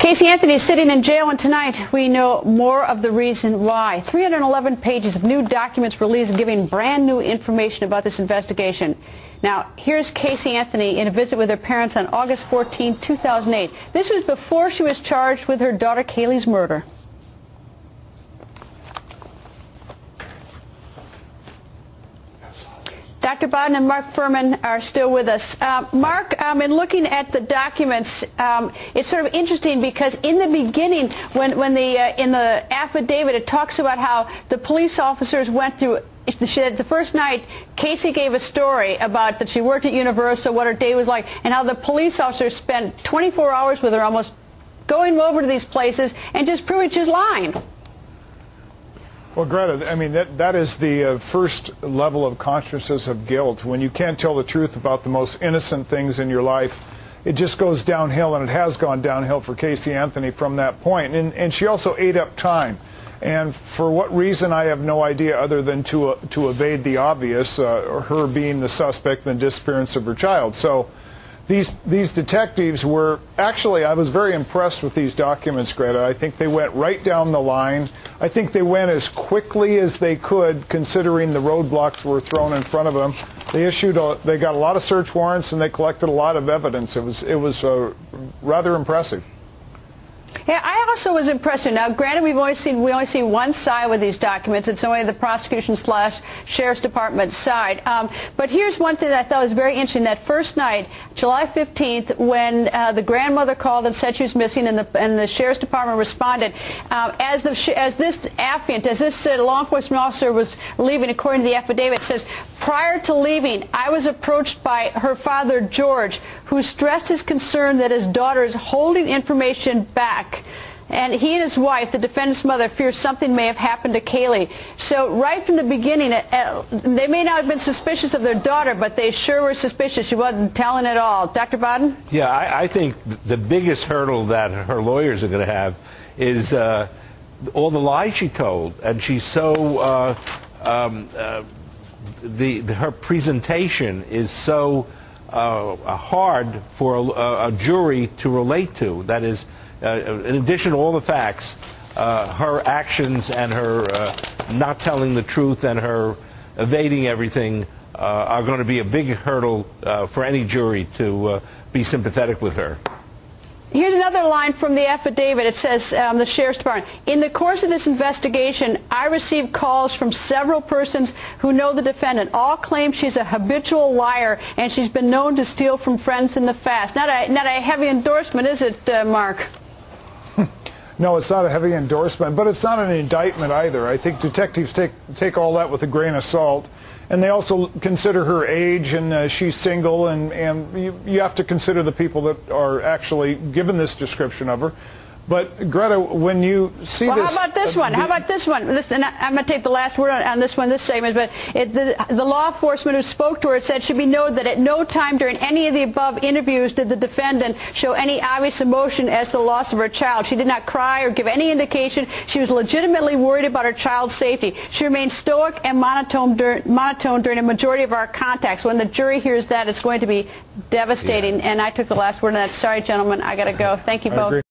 Casey Anthony is sitting in jail, and tonight we know more of the reason why. 311 pages of new documents released giving brand new information about this investigation. Now, here's Casey Anthony in a visit with her parents on August 14, 2008. This was before she was charged with her daughter Kaylee's murder. Dr. Bodden and Mark Fuhrman are still with us. Mark, in looking at the documents, it's sort of interesting because in the beginning, when in the affidavit, it talks about how the police officers went through. The first night, Casey gave a story about that she worked at Universal, what her day was like, and how the police officers spent 24 hours with her, almost going over to these places and just proving she's lying. Well, Greta, I mean, that is the first level of consciousness of guilt. When you can't tell the truth about the most innocent things in your life, it just goes downhill, and it has gone downhill for Casey Anthony from that point. And she also ate up time. And for what reason, I have no idea other than to evade the obvious, her being the suspect in the disappearance of her child. So these detectives were, actually, I was very impressed with these documents, Greta. I think they went right down the line. I think they went as quickly as they could, considering the roadblocks were thrown in front of them. They got a lot of search warrants, and they collected a lot of evidence. It was rather impressive. Yeah, I also was impressed. Now, granted, we only see one side with these documents. It's only the prosecution/sheriff's department side. But here's one thing that I thought was very interesting. That first night, July 15th, when the grandmother called and said she was missing, and the sheriff's department responded, as this affiant, as this law enforcement officer was leaving, according to the affidavit, it says, prior to leaving, I was approached by her father, George, who stressed his concern that his daughter is holding information back. And he and his wife, the defendant's mother, fear something may have happened to Kaylee. So right from the beginning, they may not have been suspicious of their daughter, but they sure were suspicious. She wasn't telling at all. Dr. Bodden? Yeah, I think the biggest hurdle that her lawyers are going to have is all the lies she told. And she's so, her presentation is so hard for a jury to relate to. That is, in addition to all the facts, her actions and her not telling the truth and her evading everything are going to be a big hurdle for any jury to be sympathetic with her. Here's another line from the affidavit. It says, the sheriff's department, in the course of this investigation, I received calls from several persons who know the defendant. All claim she's a habitual liar, and she's been known to steal from friends in the past. Not a heavy endorsement, is it, Mark? No, it's not a heavy endorsement, but it's not an indictment either. I think detectives take all that with a grain of salt. And they also consider her age, and she's single, and you have to consider the people that are actually given this description of her. But, Greta, when you see this... Well, how about this one? How about this one? Listen, I'm going to take the last word on this one, this segment, but the law enforcement who spoke to her said should be noted that at no time during any of the above interviews did the defendant show any obvious emotion as to the loss of her child. She did not cry or give any indication she was legitimately worried about her child's safety. She remained stoic and monotone during a majority of our contacts. When the jury hears that, it's going to be devastating. Yeah. And I took the last word on that. Sorry, gentlemen, I got to go. Thank you both.